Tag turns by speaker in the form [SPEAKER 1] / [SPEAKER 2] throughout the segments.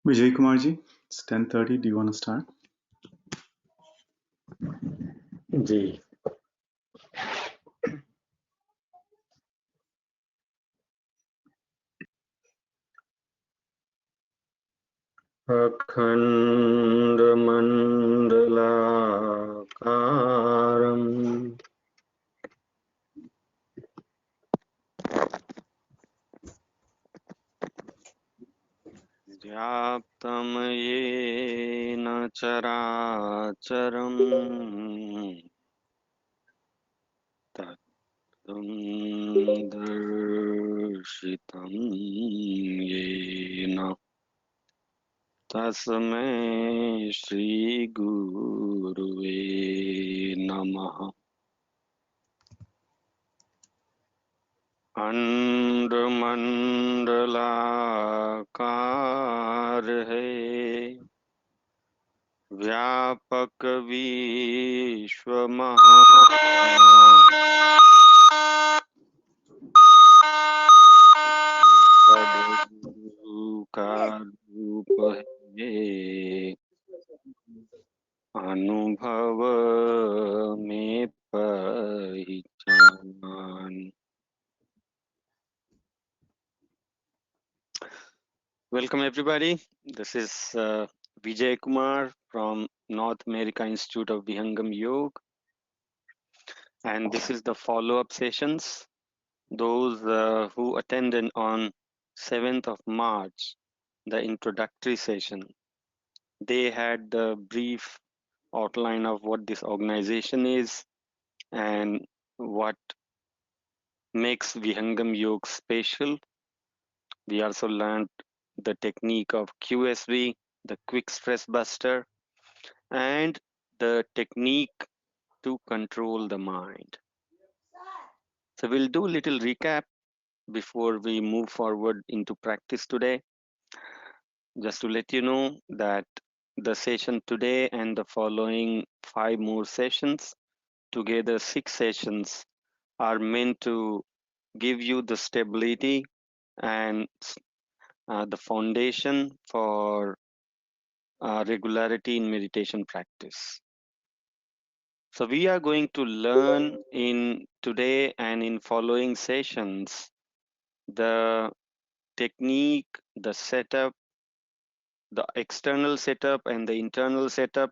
[SPEAKER 1] Vijay Kumar ji, it's 10:30. Do you want to start?
[SPEAKER 2] जी अखण्डमण्डलाकारम् व्याप्तं येन चराचरम् तत्त्वं दर्शितं येन तस्मै श्रीगुरुवे नमः। अंडमंडलाकार है व्यापक विश्व सद्गुरु का रूप है अनुभव में पहचान। Welcome everybody. This is Vijay Kumar from North America Institute of Vihangam Yoga, and this is the follow-up sessions. Those who attended on 7th of March, the introductory session, they had the brief outline of what this organization is and what makes Vihangam Yoga special. We also learned the technique of QSB, the quick stress buster, and the technique to control the mind. So we'll do a little recap before we move forward into practice today. Just to let you know that the session today and the following 5 more sessions, together 6 sessions, are meant to give you the stability and the foundation for regularity in meditation practice. So we are going to learn in today and in following sessions the technique, the setup, the external setup and the internal setup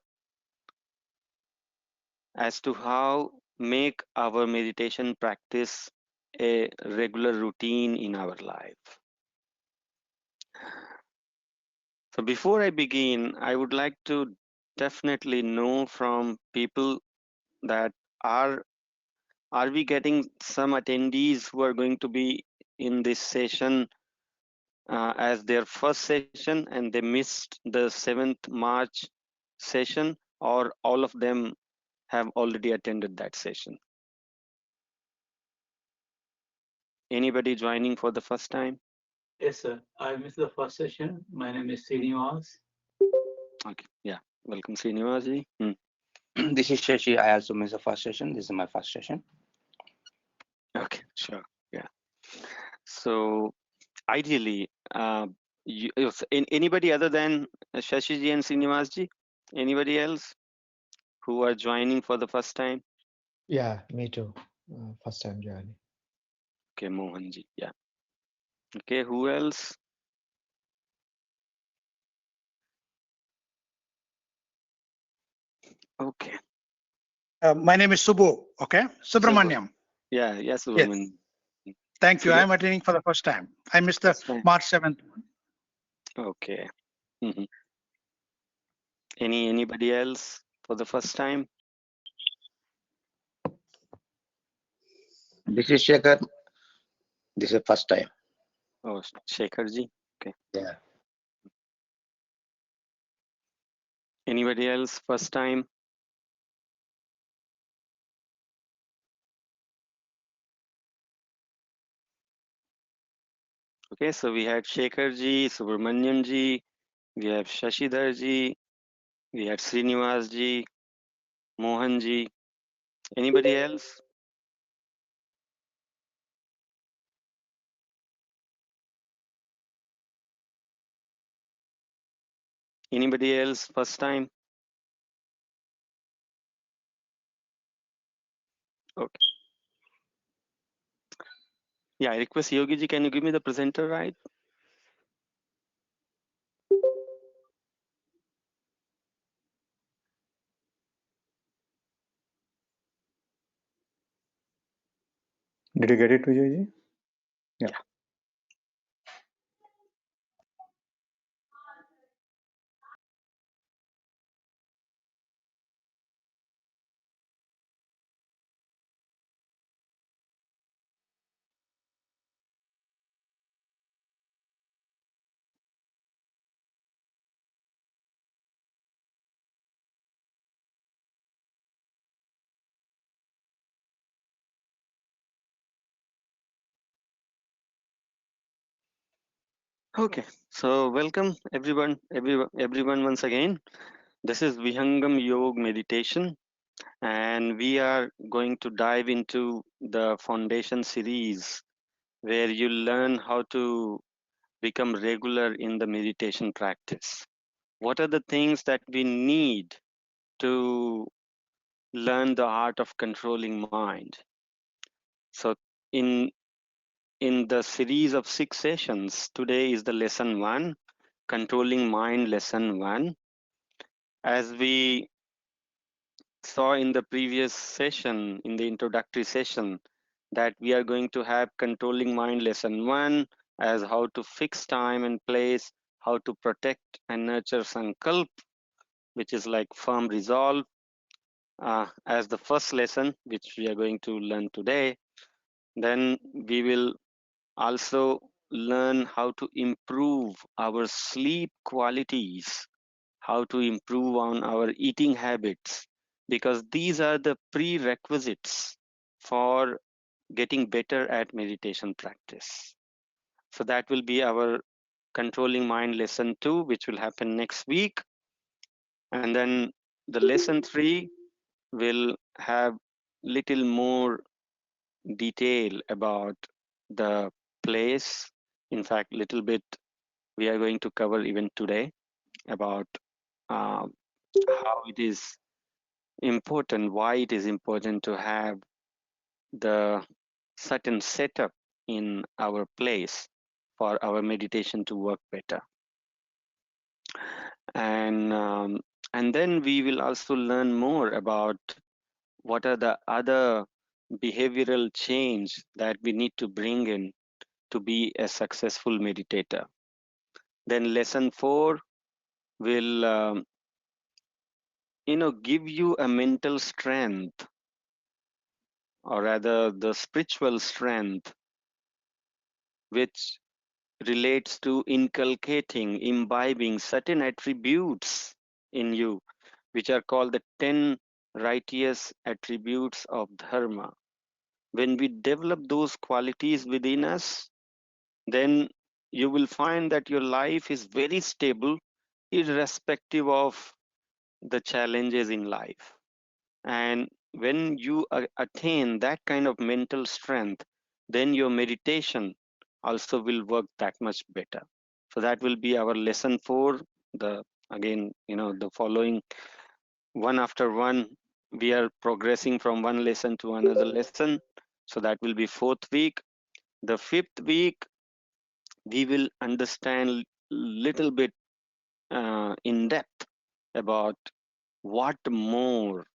[SPEAKER 2] as to how make our meditation practice a regular routine in our life. So before I begin, I would like to definitely know from people that are we getting some attendees who are going to be in this session as their first session and they missed the 7th March session, or all of them have already attended that session? Anybody joining for the first time?
[SPEAKER 3] Yes, sir. I missed the first session. My name is Srinivas.
[SPEAKER 2] Okay, yeah. Welcome, Srinivas ji.
[SPEAKER 4] This is Shashi. I also missed the first session. This is my first session.
[SPEAKER 2] Okay, sure. Yeah. So ideally, if anybody other than Shashi ji and Srinivas ji, anybody else who are joining for the first time?
[SPEAKER 5] Yeah, me too. First time joining.
[SPEAKER 2] Okay, Mohan ji. Yeah. Okay, who else? Okay.
[SPEAKER 6] My name is Subbu. Okay, Subramaniam.
[SPEAKER 2] Yeah, yes, Subramaniam.
[SPEAKER 6] Yes. Thank you. I'm attending for the first time. I missed the March 7th.
[SPEAKER 2] Okay. Mm-hmm. Anybody else for the first time?
[SPEAKER 4] This is Shekhar. This is first time.
[SPEAKER 2] Oh, Shekhar ji. Okay.
[SPEAKER 4] Yeah.
[SPEAKER 2] Anybody else first time? Okay, so we had Shekhar ji, Subramaniam ji, we have Shashidhar ji, we had Srinivas ji, Mohan ji. Anybody else? Anybody else first time? Okay. Yeah, I request Yogi ji, can you give me the presenter, right?
[SPEAKER 1] Did you get it, Vijay ji? Yeah.
[SPEAKER 2] Okay, so welcome everyone once again. This is Vihangam Yoga Meditation, and we are going to dive into the foundation series where you learn how to become regular in the meditation practice. What are the things that we need to learn the art of controlling mind? So in the series of 6 sessions, today is the lesson 1, controlling mind lesson 1. As we saw in the previous session, in the introductory session, that we are going to have controlling mind lesson 1 as how to fix time and place, how to protect and nurture sankalp, which is like firm resolve, as the first lesson, which we are going to learn today. Then we will also learn how to improve our sleep qualities, how to improve on our eating habits, because these are the prerequisites for getting better at meditation practice. So that will be our controlling mind lesson 2, which will happen next week. And then the lesson 3 will have little more detail about the place. In fact, little bit we are going to cover even today about how it is important, why it is important to have the certain setup in our place for our meditation to work better. And then we will also learn more about what are the other behavioral change that we need to bring in to be a successful meditator. Then lesson 4 will give you a mental strength, or rather the spiritual strength, which relates to inculcating, imbibing certain attributes in you, which are called the 10 righteous attributes of dharma. When we develop those qualities within us, then you will find that your life is very stable, irrespective of the challenges in life. And when you attain that kind of mental strength, then your meditation also will work that much better. So that will be our lesson 4. The following one after one, we are progressing from one lesson to another lesson. So that will be 4th week. The 5th week, we will understand little bit in depth about what more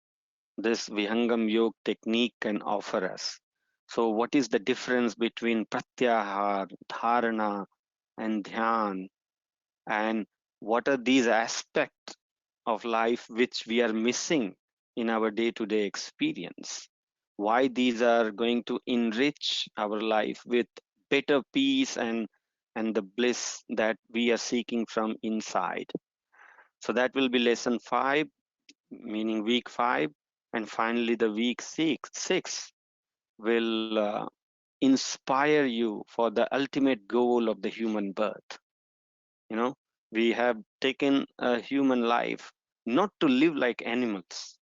[SPEAKER 2] this Vihangam Yoga technique can offer us. So what is the difference between pratyahar, dharana, and dhyan? And what are these aspects of life which we are missing in our day-to-day experience? Why these are going to enrich our life with better peace and the bliss that we are seeking from inside. So that will be lesson 5, meaning week 5. And finally, the week 6 will inspire you for the ultimate goal of the human birth. We have taken a human life not to live like animals,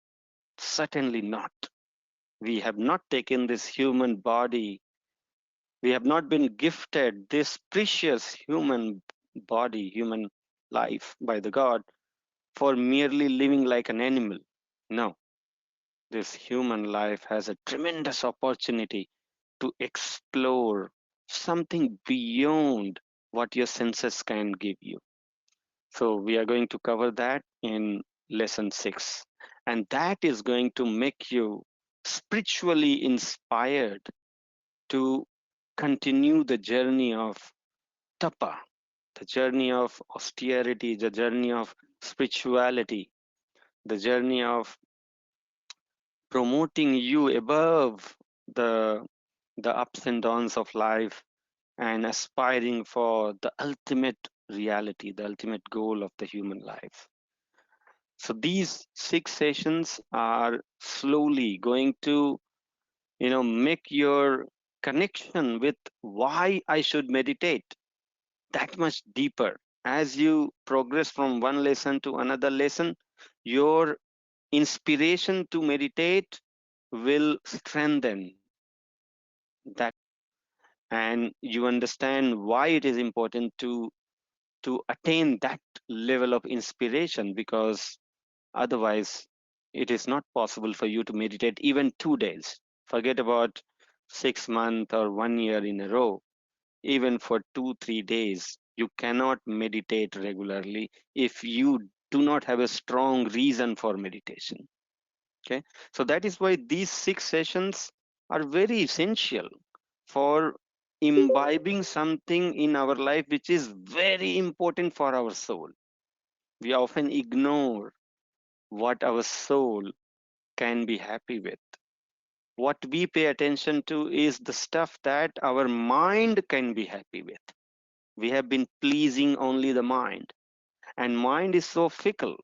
[SPEAKER 2] certainly not. We have not taken this human body, we have not been gifted this precious human body, human life by the God, for merely living like an animal. No, this human life has a tremendous opportunity to explore something beyond what your senses can give you. So we are going to cover that in lesson 6. And that is going to make you spiritually inspired to continue the journey of tapa, the journey of austerity, the journey of spirituality, the journey of promoting you above the ups and downs of life and aspiring for the ultimate reality, the ultimate goal of the human life. So these 6 sessions are slowly going to, make your connection with why I should meditate that much deeper. As you progress from one lesson to another lesson, your inspiration to meditate will strengthen that, and you understand why it is important to attain that level of inspiration, because otherwise it is not possible for you to meditate even 2 days. Forget about 6 months or 1 year in a row. Even for 2-3 days you cannot meditate regularly if you do not have a strong reason for meditation. Okay, so that is why these 6 sessions are very essential for imbibing something in our life which is very important for our soul. We often ignore what our soul can be happy with. What we pay attention to is the stuff that our mind can be happy with. We have been pleasing only the mind, and mind is so fickle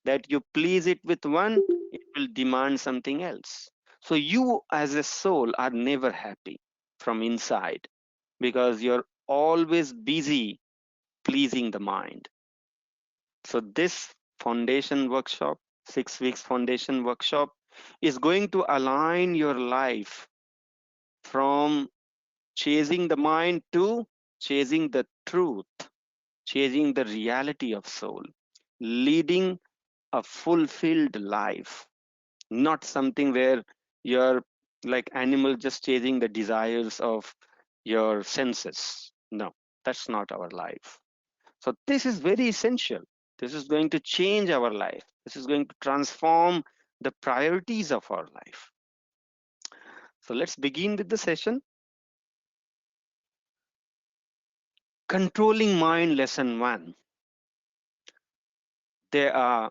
[SPEAKER 2] that you please it with one, it will demand something else. So you as a soul are never happy from inside, because you're always busy pleasing the mind. So this foundation workshop, 6 weeks foundation workshop, is going to align your life from chasing the mind to chasing the truth, chasing the reality of soul, leading a fulfilled life, not something where you're like animal just chasing the desires of your senses. No, that's not our life. So this is very essential. This is going to change our life. This is going to transform the priorities of our life. So let's begin with the session. Controlling mind, lesson 1. There are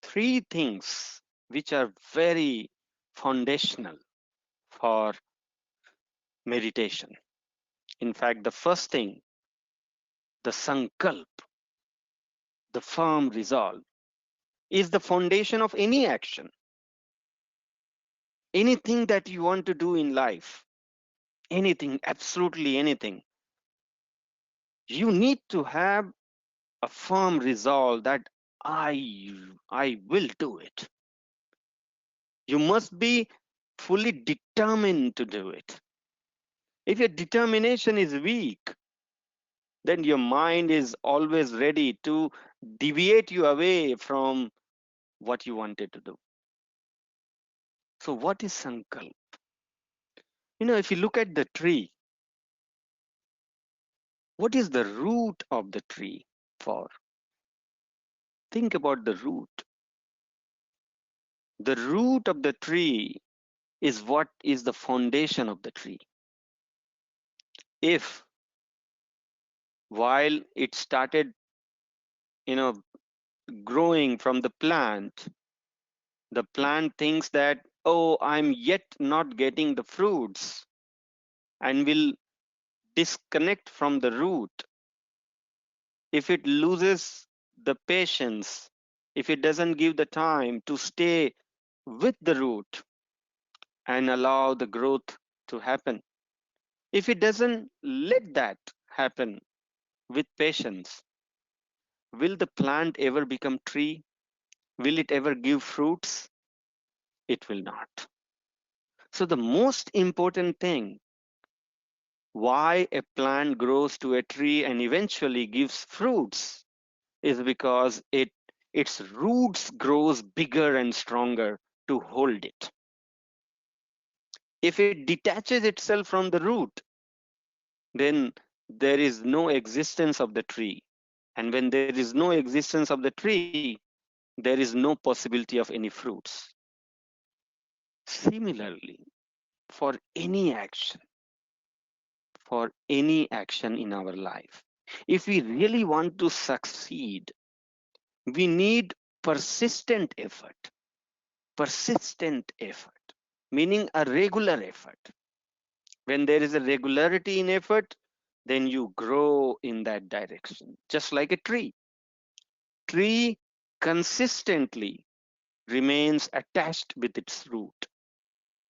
[SPEAKER 2] 3 things which are very foundational for meditation. In fact, the first thing, the sankalp, the firm resolve, is the foundation of any action. Anything that you want to do in life, anything, absolutely anything, you need to have a firm resolve that I will do it. You must be fully determined to do it. If your determination is weak, then your mind is always ready to deviate you away from what you wanted to do. So what is sankalp? If you look at the tree, what is the root of the tree for? Think about the root. The root of the tree is what is the foundation of the tree. If while it started, growing from the plant thinks that, oh, I'm yet not getting the fruits, and will disconnect from the root. If it loses the patience, if it doesn't give the time to stay with the root and allow the growth to happen, if it doesn't let that happen with patience, will the plant ever become tree? Will it ever give fruits? It will not. So the most important thing, why a plant grows to a tree and eventually gives fruits, is because it its roots grows bigger and stronger to hold it. If it detaches itself from the root, then there is no existence of the tree. And when there is no existence of the tree, there is no possibility of any fruits. Similarly, for any action in our life, if we really want to succeed, we need persistent effort, meaning a regular effort. When there is a regularity in effort, then you grow in that direction, just like a tree. Tree consistently remains attached with its root.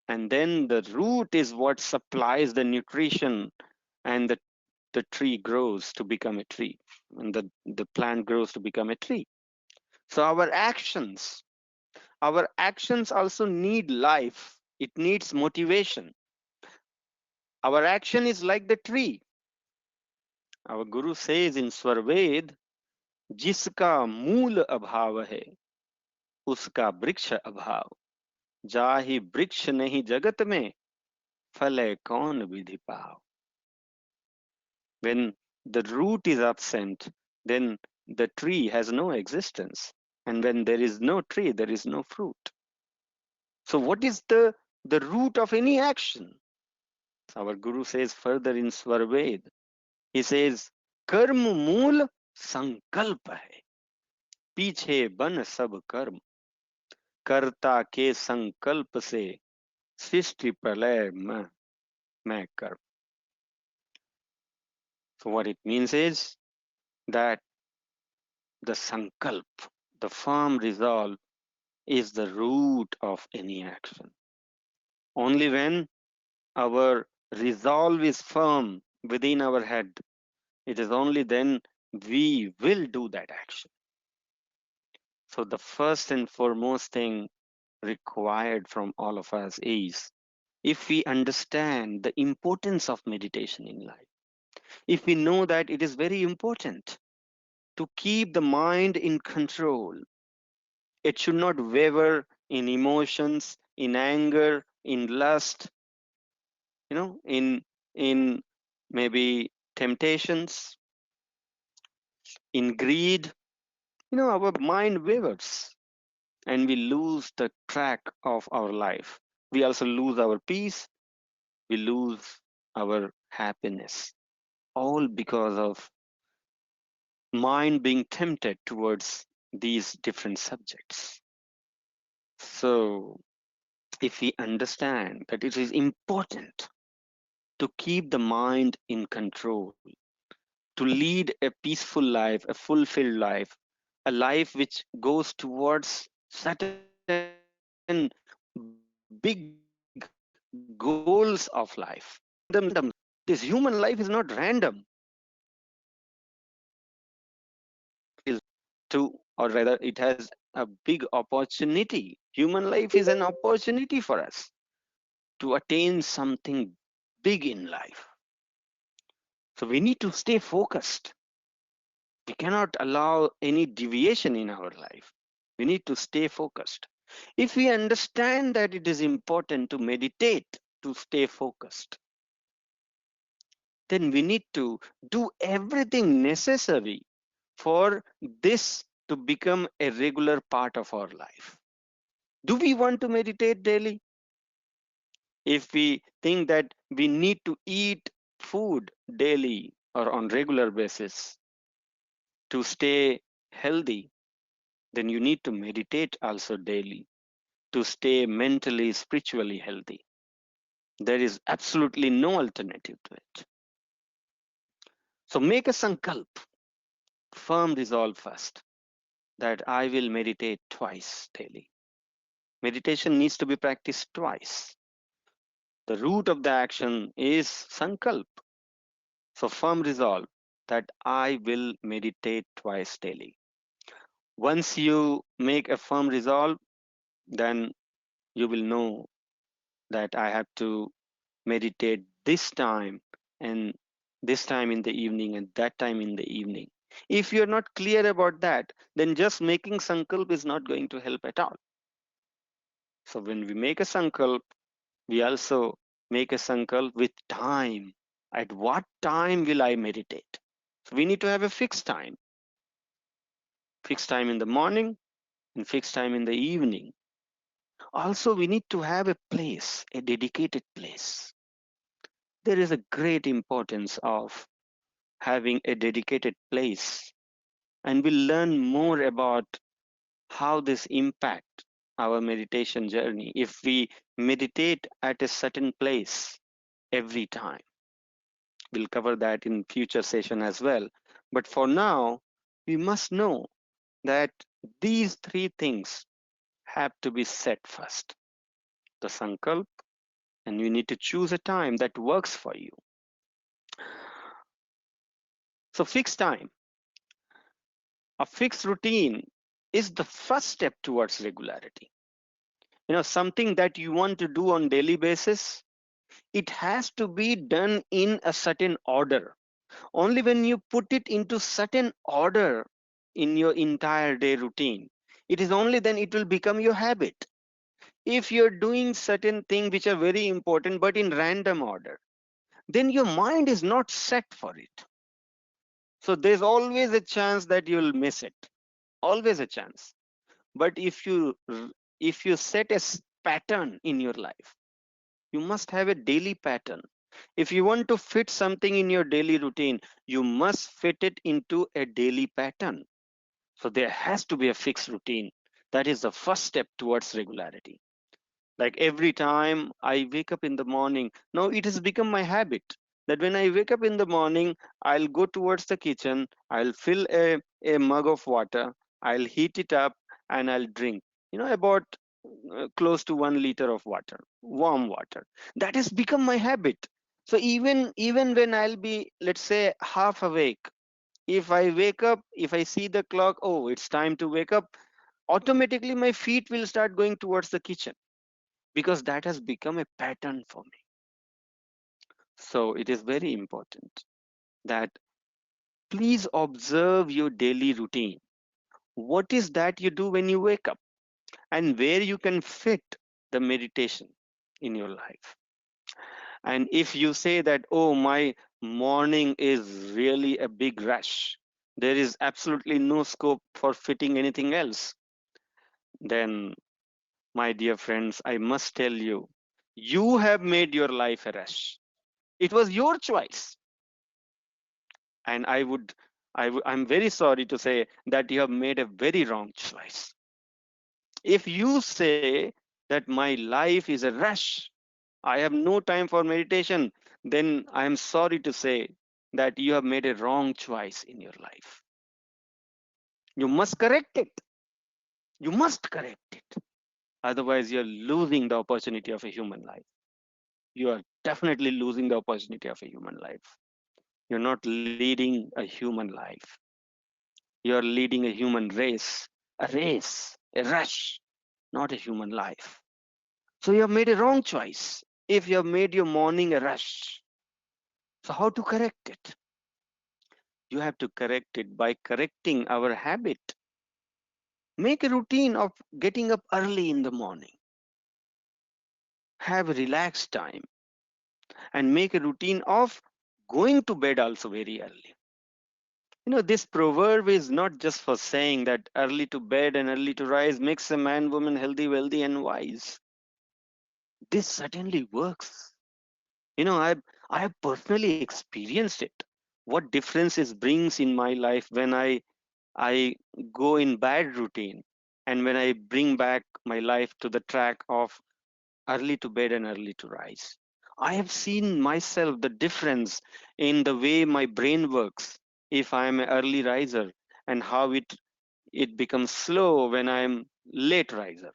[SPEAKER 2] And then the root is what supplies the nutrition, and the tree grows to become a tree, and the plant grows to become a tree. So our actions also need life. It needs motivation. Our action is like the tree. Our Guru says in Swarved, जिसका मूल अभाव है उसका वृक्ष अभाव, जाहि वृक्ष नहीं जगत में, फले कौन विधि पाव. When the root is absent, then the tree has no existence. And when there is no tree, there is no fruit. So what is the root of any action? Our Guru says further in Swarved, he says, कर्म मूल संकल्प है, पीछे बन सब कर्म, कर्ता के संकल्प से सृष्टि प्रलय में कर्म. So what it means is that the sankalp, the firm resolve, is the root of any action. Only when our resolve is firm within our head, it is only then we will do that action. So the first and foremost thing required from all of us is, if we understand the importance of meditation in life, if we know that it is very important to keep the mind in control, it should not waver in emotions, in anger, in lust, in maybe temptations, in greed. Our mind wavers and we lose the track of our life. We also lose our peace. We lose our happiness, all because of mind being tempted towards these different subjects. So if we understand that it is important to keep the mind in control, to lead a peaceful life, a fulfilled life, a life which goes towards certain big goals of life. This human life is not random. Or rather, it has a big opportunity. Human life is an opportunity for us to attain something big in life. So we need to stay focused. We cannot allow any deviation in our life. We need to stay focused. If we understand that it is important to meditate to stay focused, then we need to do everything necessary for this to become a regular part of our life. Do we want to meditate daily? If we think that we need to eat food daily or on regular basis to stay healthy, then you need to meditate also daily to stay mentally, spiritually healthy. There is absolutely no alternative to it. So make a sankalp, firm resolve first, that I will meditate twice daily. Meditation needs to be practiced twice. The root of the action is sankalp. So firm resolve that I will meditate twice daily. Once you make a firm resolve, then you will know that I have to meditate this time, and this time in the evening, and that time in the evening. If you're not clear about that, then just making sankalp is not going to help at all. So when we make a sankalp, we also make a sankalp with time. At what time will I meditate? So we need to have a fixed time in the morning and fixed time in the evening. Also, we need to have a place, a dedicated place. There is a great importance of having a dedicated place, and we'll learn more about how this impact our meditation journey if we meditate at a certain place every time. We'll cover that in future session as well. But for now, we must know that these three things have to be set first. The sankalp, and you need to choose a time that works for you. So fixed time, a fixed routine is the first step towards regularity. Something that you want to do on daily basis, it has to be done in a certain order. Only when you put it into certain order in your entire day routine, it is only then it will become your habit. If you're doing certain things which are very important but in random order, then your mind is not set for it. So there's always a chance that you'll miss it. Always a chance. But if you set a pattern in your life, you must have a daily pattern. If you want to fit something in your daily routine, you must fit it into a daily pattern. So there has to be a fixed routine. That is the first step towards regularity. Like every time I wake up in the morning, now it has become my habit that when I wake up in the morning, I'll go towards the kitchen, I'll fill a mug of water, I'll heat it up and I'll drink, about close to 1 liter of water, warm water. That has become my habit. So even when I'll be, let's say, half awake, if I wake up, if I see the clock, oh, it's time to wake up, automatically my feet will start going towards the kitchen because that has become a pattern for me. So it is very important that please observe your daily routine. What is that you do when you wake up and where you can fit the meditation in your life? And if you say that, oh, my morning is really a big rush, there is absolutely no scope for fitting anything else, then my dear friends, I must tell you, you have made your life a rush. It was your choice. And I'm very sorry to say that you have made a very wrong choice. If you say that my life is a rush, I have no time for meditation, then I am sorry to say that you have made a wrong choice in your life. You must correct it. You must correct it. Otherwise, you're losing the opportunity of a human life. You are definitely losing the opportunity of a human life. You're not leading a human life. You're leading a human race, a rush, not a human life. So you have made a wrong choice if you have made your morning a rush. So how to correct it? You have to correct it by correcting our habit. Make a routine of getting up early in the morning. Have a relaxed time and make a routine of going to bed also very early. This proverb is not just for saying that early to bed and early to rise makes a man, woman healthy, wealthy, and wise. This certainly works. I have personally experienced it. What difference it brings in my life when I go in bad routine and when I bring back my life to the track of early to bed and early to rise. I have seen myself the difference in the way my brain works if I am an early riser and how it becomes slow when I am late riser.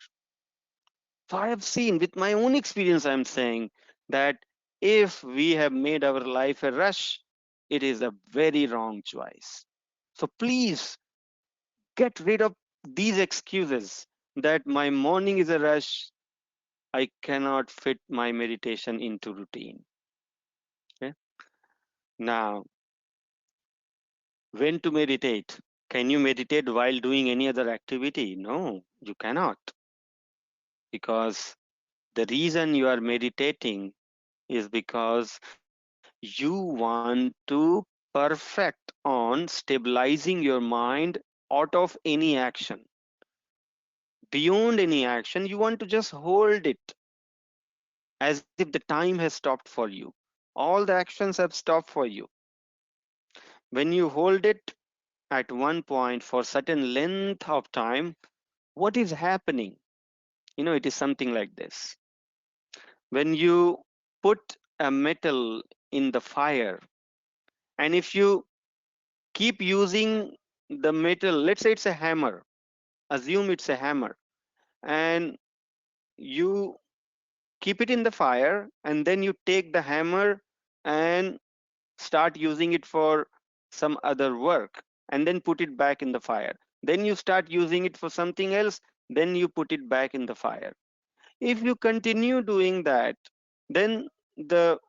[SPEAKER 2] So I have seen with my own experience, I'm saying that if we have made our life a rush, it is a very wrong choice. So please get rid of these excuses that my morning is a rush, I cannot fit my meditation into routine. Okay. Now, When to meditate? Can you meditate while doing any other activity? No, you cannot. Because the reason you are meditating is because you want to perfect on stabilizing your mind out of any action. Beyond any action, you want to just hold it as if the time has stopped for you. All the actions have stopped for you. When you hold it at one point for certain length of time, what is happening? It is something like this. When you put a metal in the fire, and if you keep using the metal, let's say it's a hammer, assume it's a hammer, and you keep it in the fire, and then you take the hammer and start using it for some other work, and then put it back in the fire. Then you start using it for something else, then you put it back in the fire. If you continue doing that, then the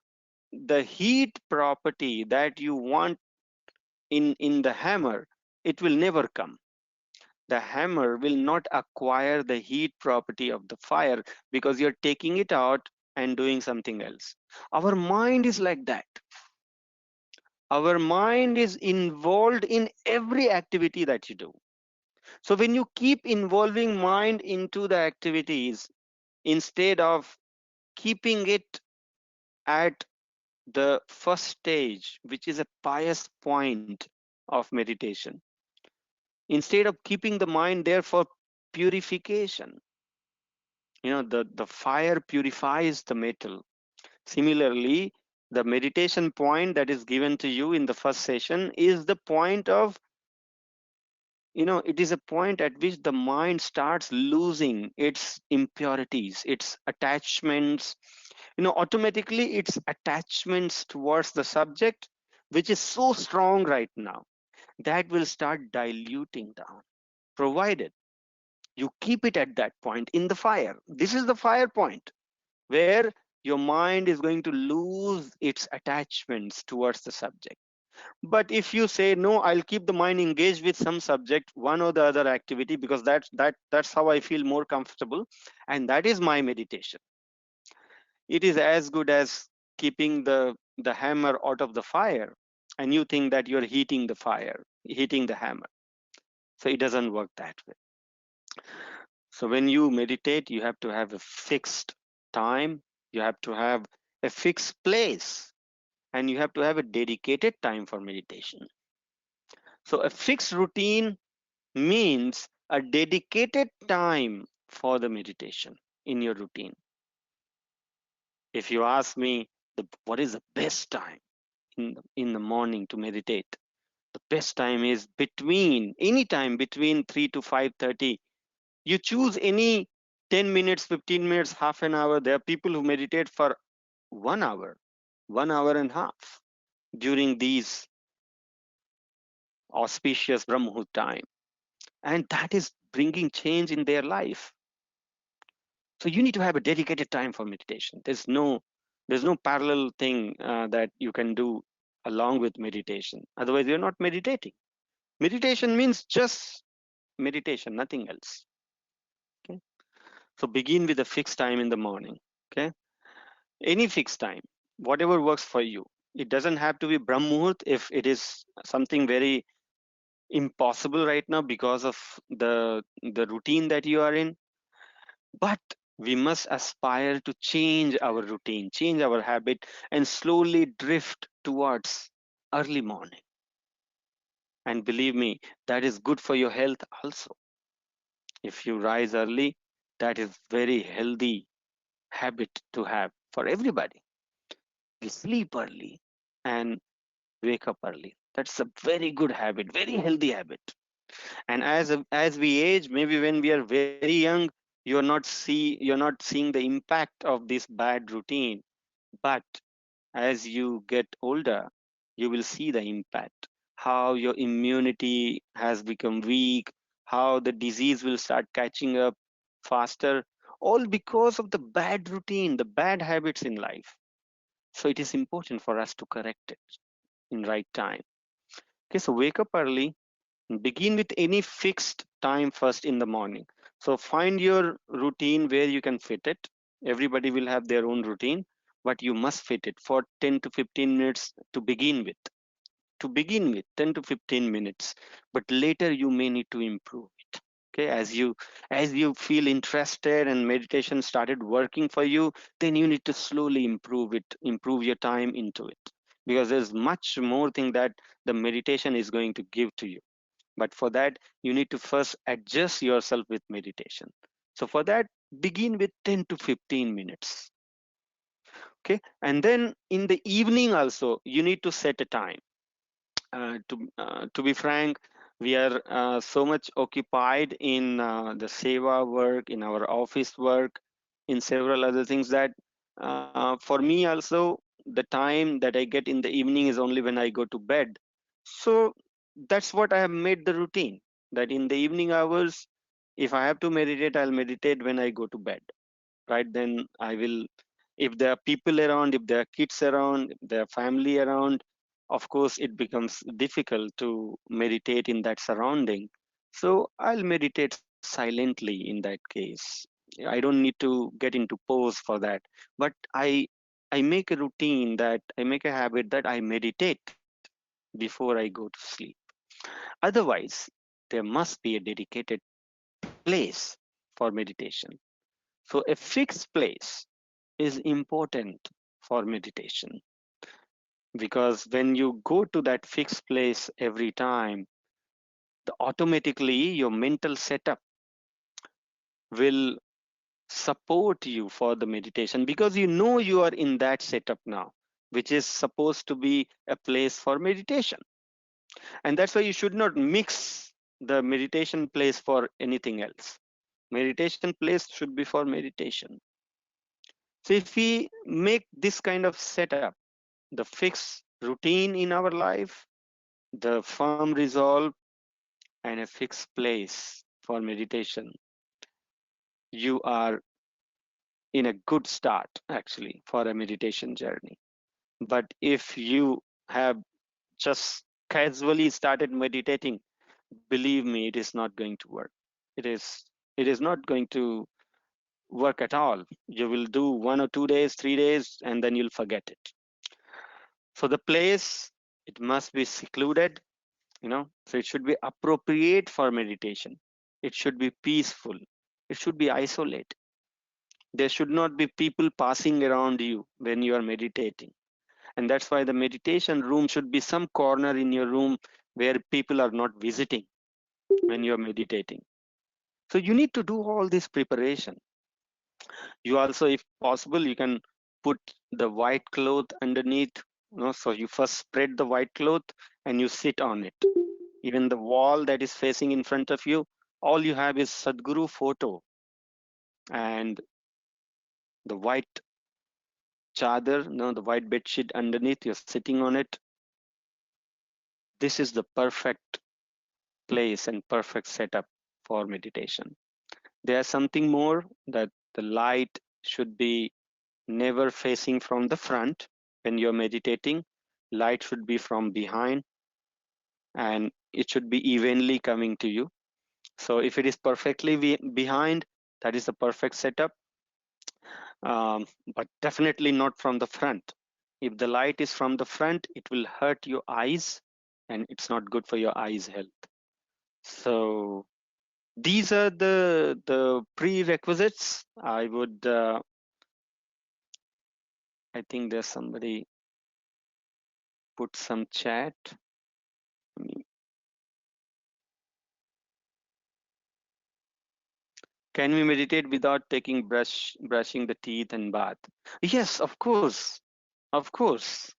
[SPEAKER 2] heat property that you want in the hammer, it will never come. The hammer will not acquire the heat property of the fire because you're taking it out and doing something else. Our mind is like that. Our mind is involved in every activity that you do. So when you keep involving mind into the activities instead of keeping it at the first stage, which is a pious point of meditation, instead of keeping the mind there for purification, the fire purifies the metal. Similarly, the meditation point that is given to you in the first session is the point of, it is a point at which the mind starts losing its impurities, its attachments, automatically its attachments towards the subject, which is so strong right now, that will start diluting down, provided you keep it at that point in the fire. This is the fire point where your mind is going to lose its attachments towards the subject. But if you say, no, I'll keep the mind engaged with some subject, one or the other activity, because that's how I feel more comfortable, and that is my meditation, it is as good as keeping the hammer out of the fire, and you think that you're heating the fire, heating the hammer. So it doesn't work that way. So when you meditate, you have to have a fixed time, you have to have a fixed place, and you have to have a dedicated time for meditation. So a fixed routine means a dedicated time for the meditation in your routine. If you ask me what is the best time in the morning to meditate, the best time is any time between 3 to 5:30. You choose any 10 minutes, 15 minutes, half an hour. There are people who meditate for 1 hour, 1 hour and a half during these auspicious Brahmahut time. And that is bringing change in their life. So you need to have a dedicated time for meditation. There's no parallel thing that you can do along with meditation. Otherwise, you're not meditating. Meditation means just meditation, nothing else. Okay. So begin with a fixed time in the morning. Okay. Any fixed time, whatever works for you. It doesn't have to be Brahmuhurt if it is something very impossible right now because of the routine that you are in. But we must aspire to change our routine, change our habit, and slowly drift towards early morning. And believe me, that is good for your health also. If you rise early, that is very healthy habit to have for everybody. We sleep early and wake up early. That's a very good habit, very healthy habit. And as we age, maybe when we are very young, you're not seeing the impact of this bad routine. But as you get older, you will see the impact, how your immunity has become weak, how the disease will start catching up faster, all because of the bad routine, the bad habits in life. So it is important for us to correct it in right time. Okay, so wake up early, begin with any fixed time first in the morning. So find your routine where you can fit it. Everybody will have their own routine, but you must fit it for 10 to 15 minutes to begin with. 10 to 15 minutes, but later you may need to improve it. Okay, as you feel interested and meditation started working for you, then you need to slowly improve your time into it, because there's much more thing that the meditation is going to give to you. But for that, you need to first adjust yourself with meditation. So for that, begin with 10 to 15 minutes. Okay, and then in the evening also you need to set a time. To be frank, we are so much occupied in the seva work, in our office work, in several other things, that for me also, the time that I get in the evening is only when I go to bed. So that's what I have made the routine, that in the evening hours, if I have to meditate, I'll meditate when I go to bed. Right, then I will, if there are people around, if there are kids around, if there are family around, of course it becomes difficult to meditate in that surrounding. So I'll meditate silently in that case. I don't need to get into pose for that, but I make a routine, that I make a habit that I meditate before I go to sleep. Otherwise, there must be a dedicated place for meditation. So a fixed place is important for meditation, because when you go to that fixed place every time, automatically your mental setup will support you for the meditation, because you know you are in that setup now, which is supposed to be a place for meditation. And that's why you should not mix the meditation place for anything else. Meditation place should be for meditation. So if we make this kind of setup, the fixed routine in our life, the firm resolve, and a fixed place for meditation, you are in a good start actually for a meditation journey. But if you have just casually started meditating, believe me, it is not going to work. It is not going to work at all. You will do 1 or 2 days, 3 days, and then you'll forget it. So the place, it must be secluded, so it should be appropriate for meditation. It should be peaceful. It should be isolated. There should not be people passing around you when you are meditating. And that's why the meditation room should be some corner in your room where people are not visiting when you're meditating. So you need to do all this preparation. You also, if possible, you can put the white cloth underneath. So you first spread the white cloth and you sit on it. Even the wall that is facing in front of you, all you have is Sadhguru photo and the white chadar, the white bed sheet underneath. You're sitting on it. This is the perfect place and perfect setup for meditation. There's something more, that the light should be never facing from the front when you're meditating. Light should be from behind, and it should be evenly coming to you. So if it is perfectly behind, that is the perfect setup, but definitely not from the front. If the light is from the front, it will hurt your eyes, and it's not good for your eyes health. So these are the prerequisites. I think there's somebody put some chat. Can we meditate without taking brushing the teeth and bath? Yes, of course, of course.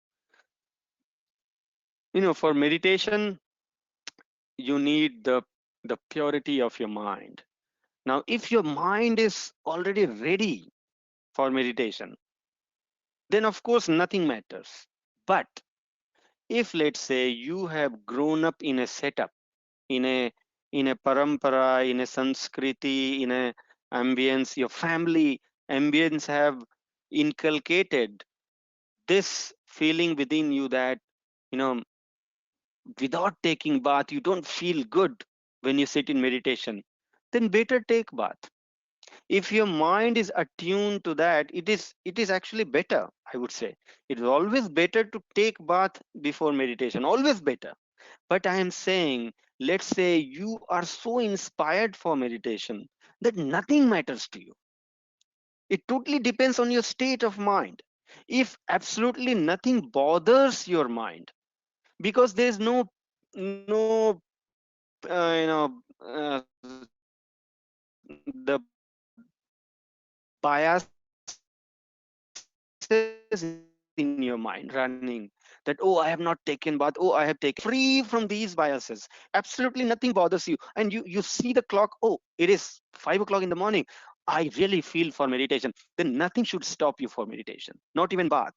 [SPEAKER 2] For meditation, you need the purity of your mind. Now, if your mind is already ready for meditation, then of course nothing matters. But if, let's say, you have grown up in a setup, in a parampara, in a sanskriti, in a ambience, your family ambience have inculcated this feeling within you that, without taking bath, you don't feel good when you sit in meditation, then better take bath. If your mind is attuned to that, it is actually better, I would say. It is always better to take bath before meditation, always better. But I am saying, let's say you are so inspired for meditation that nothing matters to you. It totally depends on your state of mind. If absolutely nothing bothers your mind, because there is no the biases in your mind running, that oh, I have not taken bath, oh, I have taken, free from these biases, absolutely nothing bothers you, and you see the clock, oh, it is 5 o'clock in the morning, I really feel for meditation, then nothing should stop you for meditation, not even bath.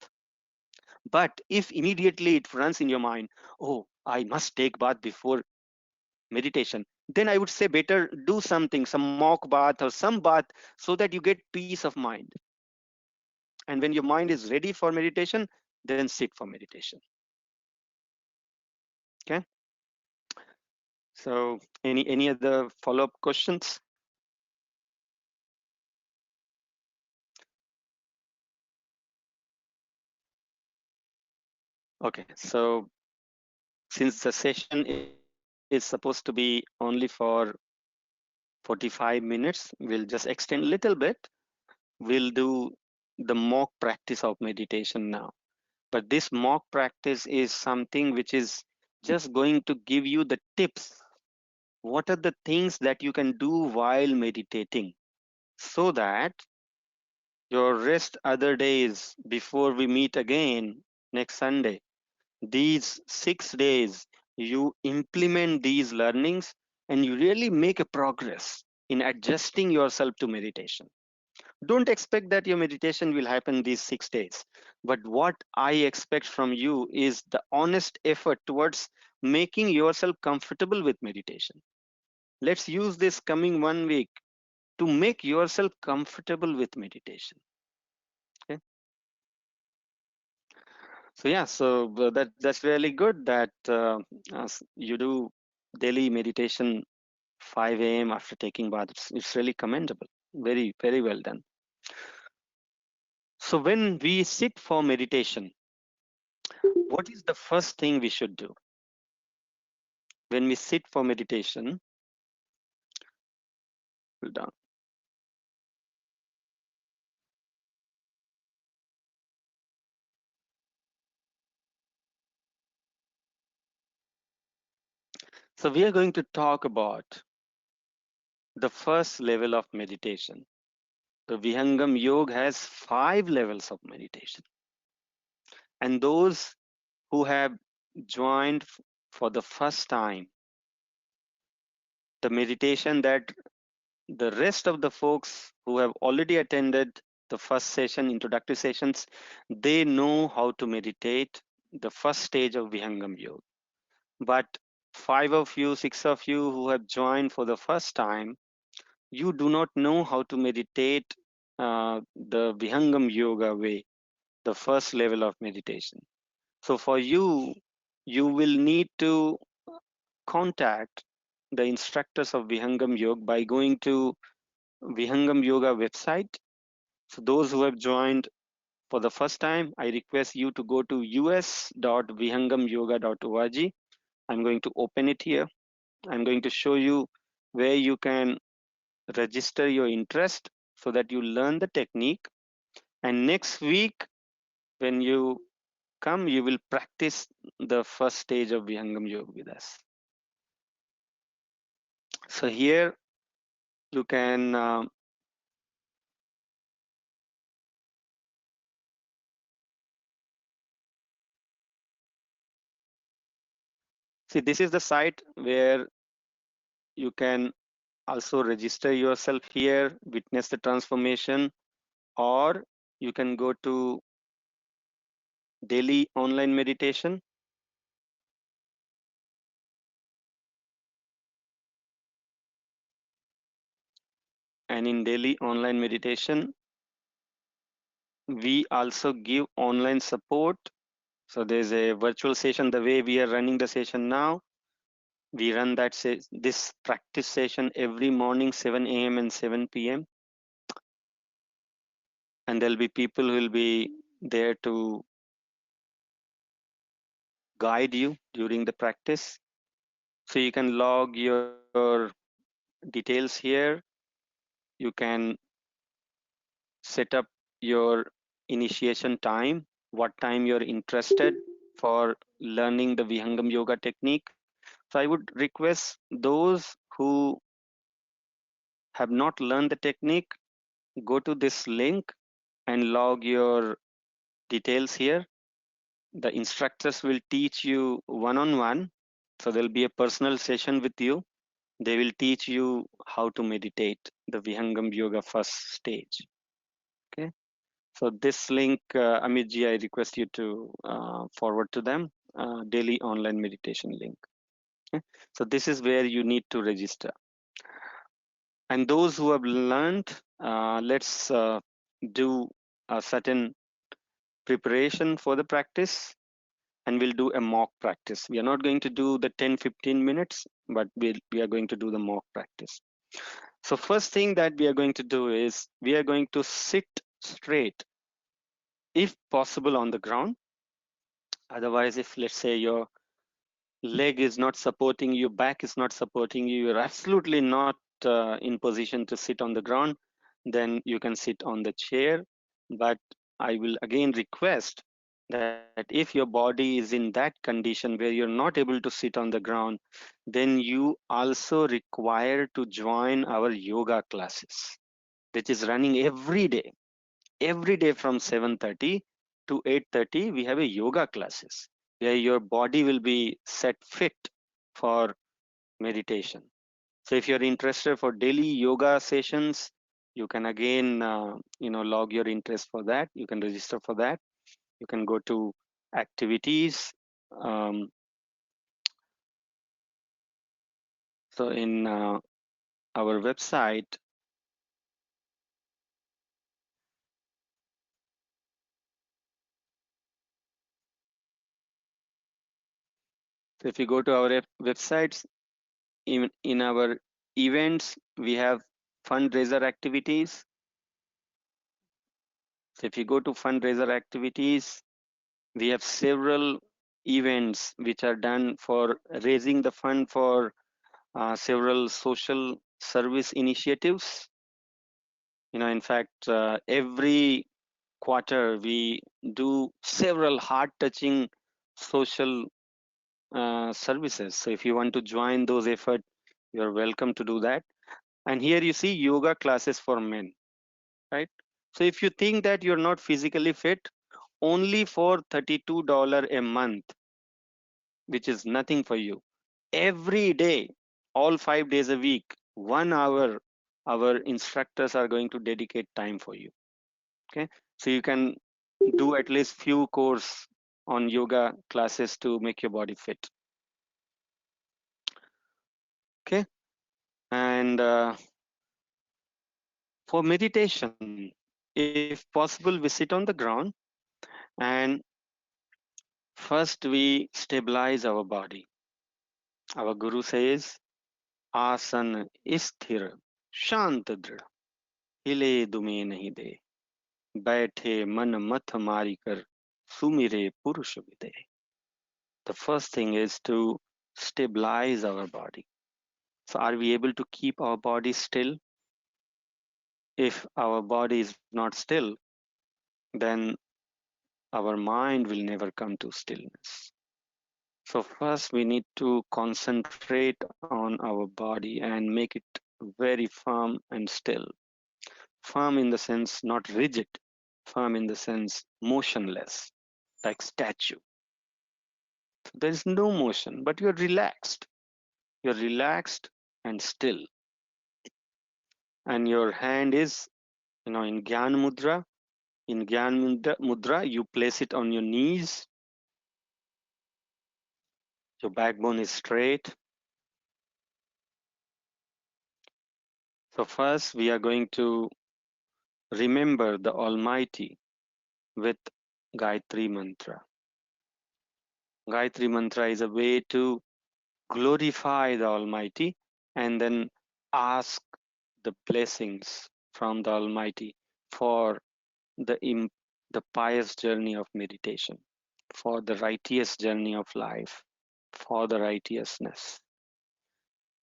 [SPEAKER 2] But if immediately it runs in your mind, oh, I must take bath before meditation, then I would say better do something, some mock bath or some bath, so that you get peace of mind. And when your mind is ready for meditation, then sit for meditation. Okay. So any other follow-up questions? Okay, so since the session is supposed to be only for 45 minutes, we'll just extend a little bit. We'll do the mock practice of meditation now. But this mock practice is something which is just going to give you the tips. What are the things that you can do while meditating, so that your rest other days before we meet again next Sunday, these 6 days, you implement these learnings and you really make a progress in adjusting yourself to meditation. Don't expect that your meditation will happen these 6 days. But what I expect from you is the honest effort towards making yourself comfortable with meditation. Let's use this coming 1 week to make yourself comfortable with meditation. Okay. So yeah, so that's really good that you do daily meditation 5 a.m. after taking bath. It's really commendable. Very, very well done. So when we sit for meditation, what is the first thing we should do? When we sit for meditation, hold on. So we are going to talk about the first level of meditation. The Vihangam Yoga has 5 levels of meditation. And those who have joined for the first time, the meditation that the rest of the folks who have already attended the first session, introductory sessions, they know how to meditate the first stage of Vihangam Yoga. But 5 of you, 6 of you who have joined for the first time, you do not know how to meditate the Vihangam Yoga way, the first level of meditation. So for you, you will need to contact the instructors of Vihangam Yoga by going to Vihangam Yoga website. So those who have joined for the first time, I request you to go to us.vihangamyoga.org. I'm going to open it here. I'm going to show you where you can register your interest so that you learn the technique. And next week, when you come, you will practice the first stage of Vihangam Yoga with us. So here you can see, this is the site where you can also register yourself here, witness the transformation, or you can go to daily online meditation. And in daily online meditation, we also give online support. So there's a virtual session. The way we are running the session now, we run this practice session every morning, 7 a.m. and 7 p.m. And there'll be people who will be there to guide you during the practice. So you can log your details here. You can set up your initiation time, what time you're interested for learning the Vihangam yoga technique. So I would request those who have not learned the technique, go to this link and log your details here. The instructors will teach you one-on-one. So there'll be a personal session with you. They will teach you how to meditate the Vihangam yoga first stage. Okay. So this link, Amit ji, I request you to forward to them, daily online meditation link. Okay? So this is where you need to register. And those who have learned, let's do a certain preparation for the practice, and we'll do a mock practice. We are not going to do the 10-15 minutes, but we are going to do the mock practice. So first thing that we are going to do is we are going to sit straight, if possible, on the ground. Otherwise, if let's say your leg is not supporting you, back is not supporting you, you're absolutely not in position to sit on the ground, then you can sit on the chair. But I will again request that if your body is in that condition where you're not able to sit on the ground, then you also require to join our yoga classes, which is running every day from 7:30 to 8:30. We have a yoga classes where your body will be set fit for meditation. So if you're interested for daily yoga sessions, you can again log your interest for that. You can register for that. You can go to activities. So in our website, so if you go to our websites, in our events, we have fundraiser activities. So if you go to fundraiser activities, we have several events which are done for raising the fund for several social service initiatives. In fact, every quarter we do several heart-touching social services. So if you want to join those efforts, you're welcome to do that. And here you see yoga classes for men, right? So if you think that you're not physically fit, only for $32 a month, which is nothing for you, every day, all 5 days a week, 1 hour, our instructors are going to dedicate time for you. Okay, so you can do at least few course on yoga classes to make your body fit. Okay, and for meditation, if possible, we sit on the ground, and first we stabilize our body. Our guru says, आसन स्थिर शांत दृढ़ हिले दुमे नहीं दे बैठे मन मथ मारी कर सुमिरे पुरुष विदे. The first thing is to stabilize our body. So are we able to keep our body still? If our body is not still, then our mind will never come to stillness. So first we need to concentrate on our body and make it very firm and still. Firm in the sense not rigid, firm in the sense motionless, like statue. There is no motion, but you're relaxed. You're relaxed and still. And your hand is, in Gyan Mudra. In Gyan Mudra, you place it on your knees. Your backbone is straight. So first, we are going to remember the Almighty with Gayatri Mantra. Gayatri Mantra is a way to glorify the Almighty and then ask the blessings from the Almighty for the pious journey of meditation, for the righteous journey of life, for the righteousness.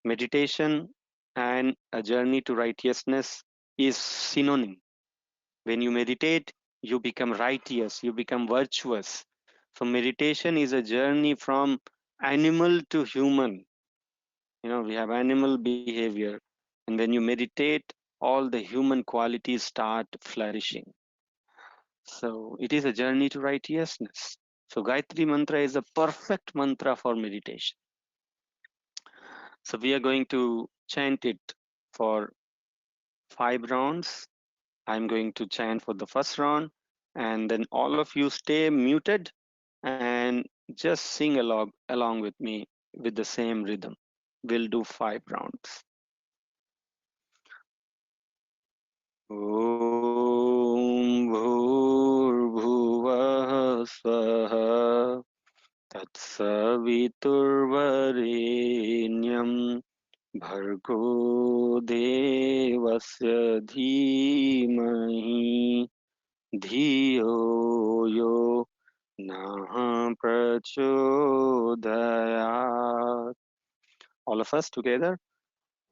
[SPEAKER 2] Meditation and a journey to righteousness is synonym. When you meditate, you become righteous, you become virtuous. So meditation is a journey from animal to human. We have animal behavior, and when you meditate, all the human qualities start flourishing. So it is a journey to righteousness. So Gayatri Mantra is a perfect mantra for meditation. So we are going to chant it for 5 rounds. I'm going to chant for the first round, and then all of you stay muted and just sing along with me with the same rhythm. We'll do 5 rounds. Om Bhurbhuvah Swaha Tatsaviturvarenyam Bhargo Devasya Dhimahi Dhiyo Yo Nah Prachodayat. All of us together.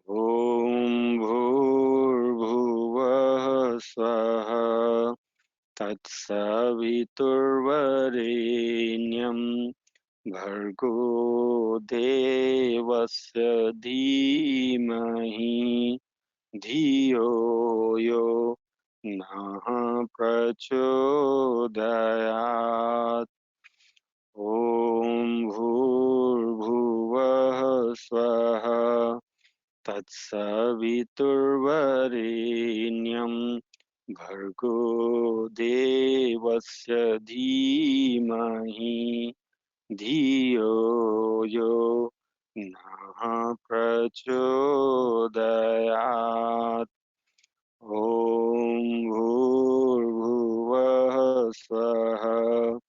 [SPEAKER 2] Om Bhurbhuvah Swaha Tatsaviturvarenyam Bhargo Devasya Dhimahi Dhiyo Yo Nah Prachodayat. Om Bhurbhuvah Swaha Tatsaviturvarenyam Bhargo Devasya Dhimahi Dhiyo Yo Nah Prachodayat. Om Bhurbhuvah Swaha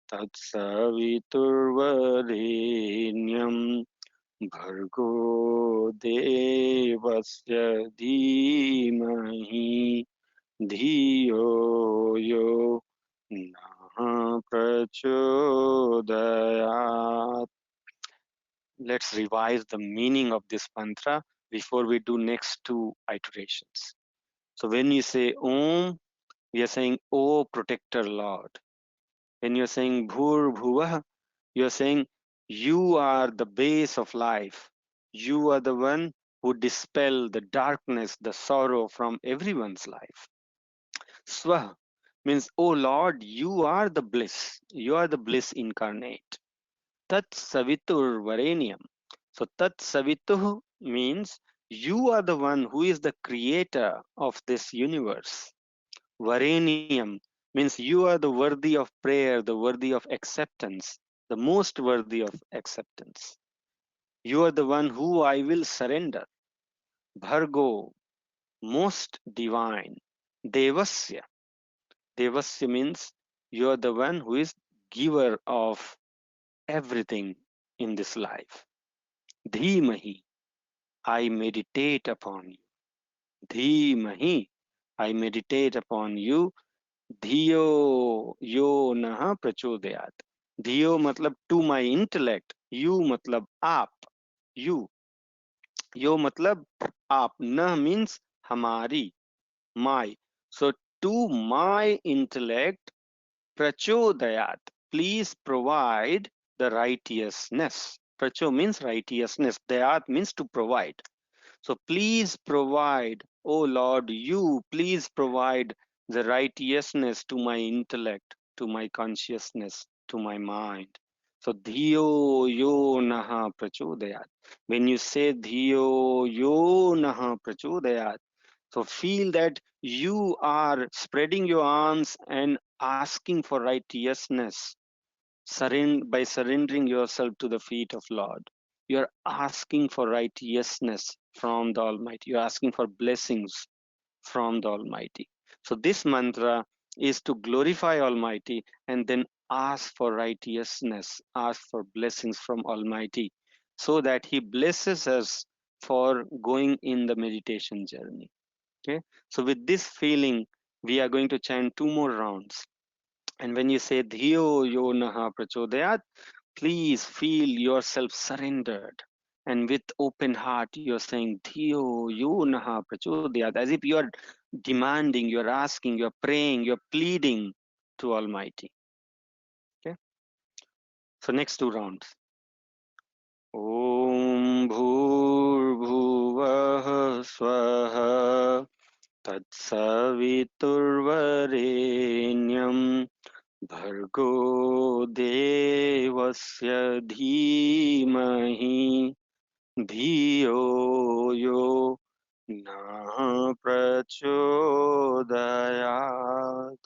[SPEAKER 2] Tatsaviturvarenyam Bhargo Devasya Dhimahi Dhiyo Yo Nah Prachodayat. Let's revise the meaning of this mantra before we do next 2 iterations. So when you say Om, we are saying, O Protector Lord. When you're saying Bhur Bhuvah, you're saying, you are the base of life. You are the one who dispel the darkness, the sorrow from everyone's life. Swah means, oh Lord, you are the bliss. You are the bliss incarnate. Tat Savitur Varenyam. So Tat Savituh means you are the one who is the creator of this universe. Varenyam means you are the worthy of prayer, the worthy of acceptance, the most worthy of acceptance. You are the one who I will surrender. Bhargo, most divine. Devasya. Devasya means you are the one who is giver of everything in this life. Dhimahi, I meditate upon you. Dhimahi, I meditate upon you. Dhiyo yo nah prachodayat. Dhiyo matlab to my intellect. You matlab aap. You. Yo matlab aap. Nah means hamari. My. So to my intellect, prachodayat. Please provide the righteousness. Pracho means righteousness. Dayat means to provide. So please provide, oh Lord, you please provide the righteousness to my intellect, to my consciousness, to my mind. So dhiyo yo naha prachodayat. When you say dhiyo yo naha prachodayat, so feel that you are spreading your arms and asking for righteousness by surrendering yourself to the feet of Lord. You're asking for righteousness from the Almighty. You're asking for blessings from the Almighty. So this mantra is to glorify Almighty and then ask for righteousness, ask for blessings from Almighty, so that He blesses us for going in the meditation journey. Okay, so with this feeling, we are going to chant 2 more rounds. And when you say Dhiyo yo naha prachodayat, please feel yourself surrendered. And with open heart, you're saying Dhiyo yo naha prachodayat, as if you are demanding, you're asking, you're praying, you're pleading to Almighty. Okay, so next 2 rounds. Om Bhurbhuvah Swaha Tatsaviturvarenyam Bhargo Devasya Dhimahi Dhiyo Yo Na Prachodayat.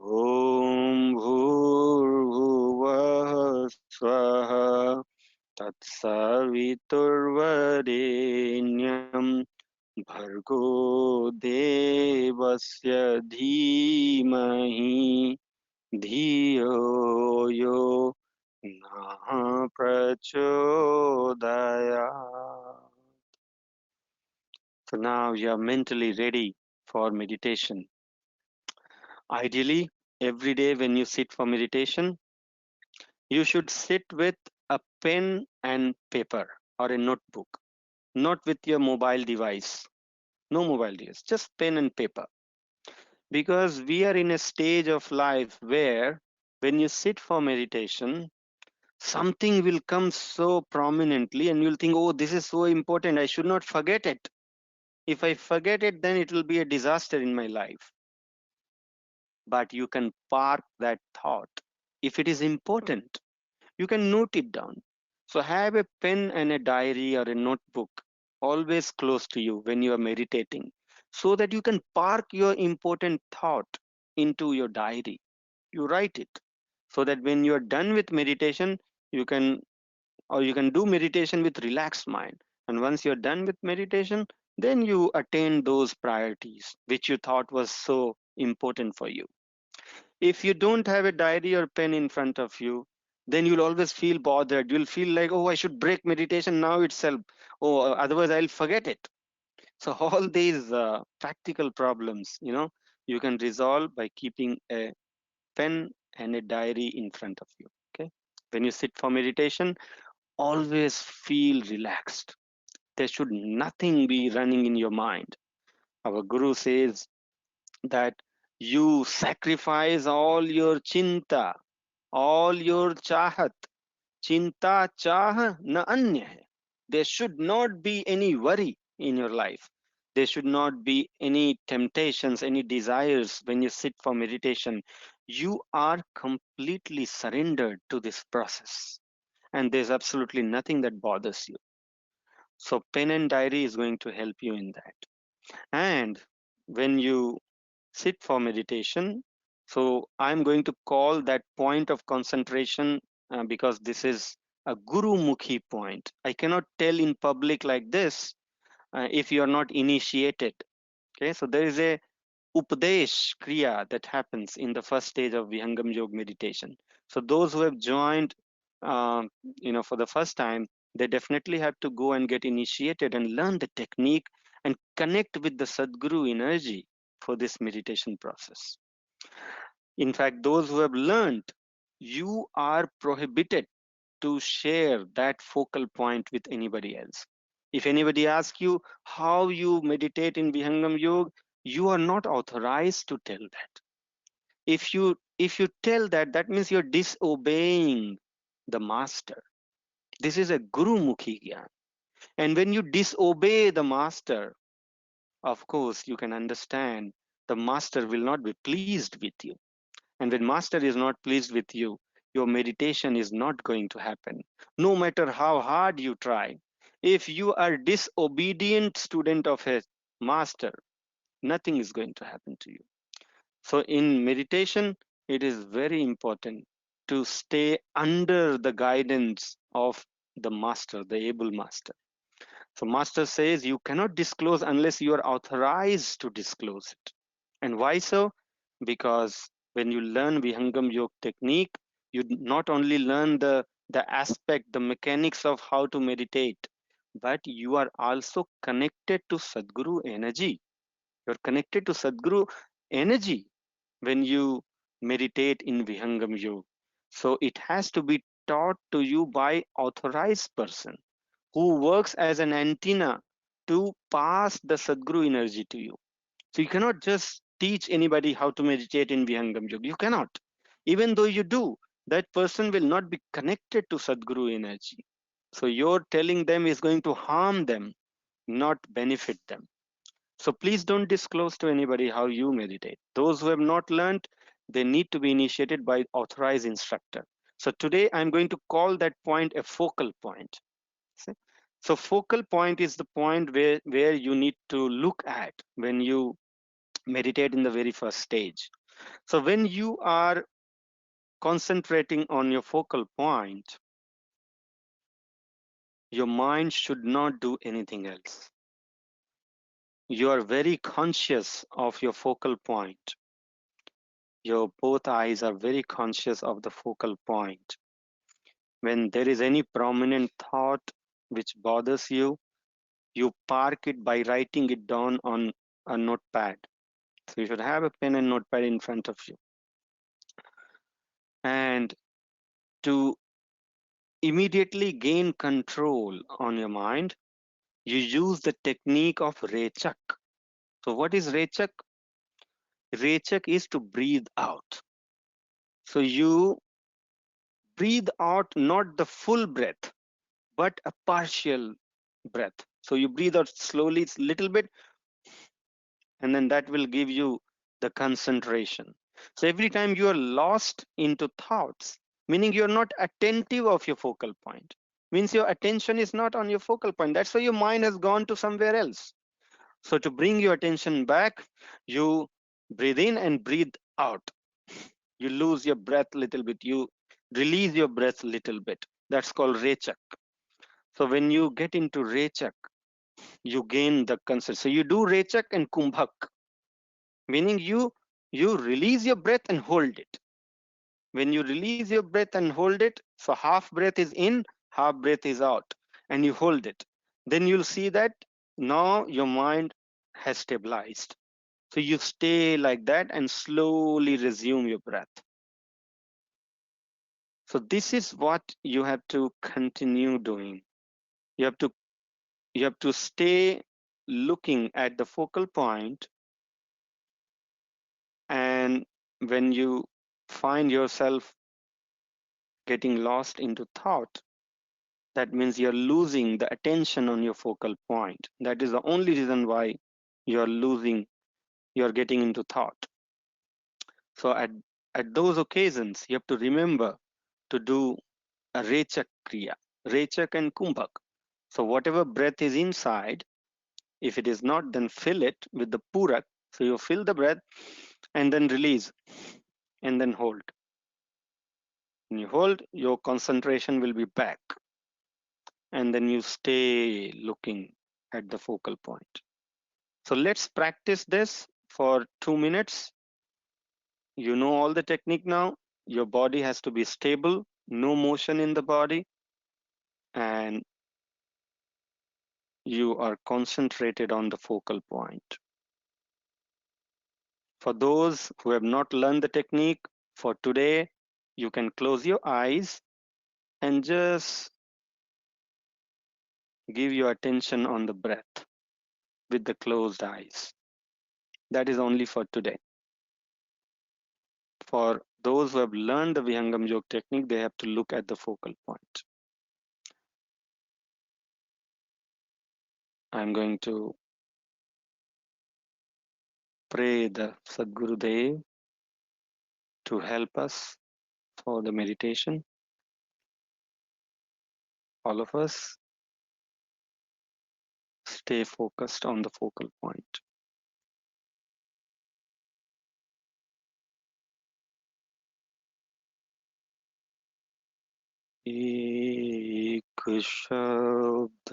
[SPEAKER 2] Om Bhurbhuvah Swaha Tatsaviturvarenyam Bhargo Devasya Dhimahi Dhiyo Yo Na Prachodayat. So now you are mentally ready for meditation. Ideally, every day when you sit for meditation, you should sit with a pen and paper or a notebook, not with your mobile device. No mobile device, just pen and paper. Because we are in a stage of life where when you sit for meditation, something will come so prominently and you'll think, oh, this is so important, I should not forget it. If I forget it, then it will be a disaster in my life. But you can park that thought. If it is important, you can note it down. So have a pen and a diary or a notebook always close to you when you are meditating, so that you can park your important thought into your diary. You write it so that when you are done with meditation, you can do meditation with relaxed mind. And once you're done with meditation, then you attain those priorities which you thought was so important for you. If you don't have a diary or pen in front of you, then you'll always feel bothered. You'll feel like, oh, I should break meditation now itself. Oh, otherwise I'll forget it. So all these practical problems, you can resolve by keeping a pen and a diary in front of you. Okay. When you sit for meditation, always feel relaxed. There should nothing be running in your mind. Our Guru says that you sacrifice all your chinta, all your chahat. Chinta chah na anya hai. There should not be any worry in your life. There should not be any temptations, any desires when you sit for meditation. You are completely surrendered to this process, and there's absolutely nothing that bothers you. So pen and diary is going to help you in that. And when you sit for meditation, so I'm going to call that point of concentration because this is a Guru Mukhi point. I cannot tell in public like this if you are not initiated. Okay, so there is a Upadesh Kriya that happens in the first stage of Vihangam Yoga meditation. So those who have joined, for the first time, they definitely have to go and get initiated and learn the technique and connect with the Sadguru energy for this meditation process. In fact, those who have learned, you are prohibited to share that focal point with anybody else. If anybody asks you how you meditate in Vihangam Yoga, you are not authorized to tell that. If you tell that, that means you're disobeying the master. This is a Guru Mukhi Gyan. And when you disobey the master, of course, you can understand the master will not be pleased with you. And when master is not pleased with you, your meditation is not going to happen. No matter how hard you try. If you are disobedient student of a master, nothing is going to happen to you. So in meditation, it is very important to stay under the guidance of the master, the able master. So master says you cannot disclose unless you are authorized to disclose it. And why so? Because When you learn Vihangam Yoga technique, you not only learn the aspect, the mechanics of how to meditate, but you are also connected to Sadguru energy. You're connected to Sadguru energy when you meditate in Vihangam Yoga. So it has to be taught to you by authorized person who works as an antenna to pass the Sadguru energy to you. So you cannot just teach anybody how to meditate in Vihangam Yoga. You cannot. Even though you do, that person will not be connected to Sadguru energy. So you're telling them is going to harm them, not benefit them. So please don't disclose to anybody how you meditate. Those who have not learned, they need to be initiated by authorized instructor. So today I'm going to call that point a focal point. See? So focal point is the point where you need to look at when you meditate in the very first stage. So when you are concentrating on your focal point, your mind should not do anything else. You are very conscious of your focal point. Your both eyes are very conscious of the focal point. When there is any prominent thought which bothers you, you park it by writing it down on a notepad. So you should have a pen and notepad in front of you. And to immediately gain control on your mind, you use the technique of Rechak. So what is Rechak? Rechak is to breathe out. So you breathe out not the full breath, but a partial breath. So you breathe out slowly, a little bit, and then that will give you the concentration. So every time you are lost into thoughts, meaning you're not attentive of your focal point, means your attention is not on your focal point. That's why your mind has gone to somewhere else. So to bring your attention back, you breathe in and breathe out. You lose your breath a little bit. You release your breath a little bit. That's called Rechak. So when you get into Rechak, you gain the concept. So you do Rechak and Kumbhak, meaning you release your breath and hold it. When you release your breath and hold it, so half breath is in, half breath is out, and you hold it. Then you'll see that now your mind has stabilized. So you stay like that and slowly resume your breath. So this is what you have to continue doing. You have to stay looking at the focal point, and when you find yourself getting lost into thought, that means you're losing the attention on your focal point. That is the only reason why you're getting into thought. So at those occasions, you have to remember to do a Rechak Kriya, Rechak and Kumbhak. So whatever breath is inside, if it is not, then fill it with the Purak. So you fill the breath and then release and then hold. When you hold, your concentration will be back. And then you stay looking at the focal point. So let's practice this for 2 minutes. You know all the technique now. Your body has to be stable, no motion in the body, and you are concentrated on the focal point. For those who have not learned the technique, for today, you can close your eyes and just give your attention on the breath with the closed eyes. That is only for today. For those who have learned the Vihangam Yoga technique, they have to look at the focal point. I'm going to pray the Sadguru Dev to help us for the meditation. All of us stay focused on the focal point. एक शब्द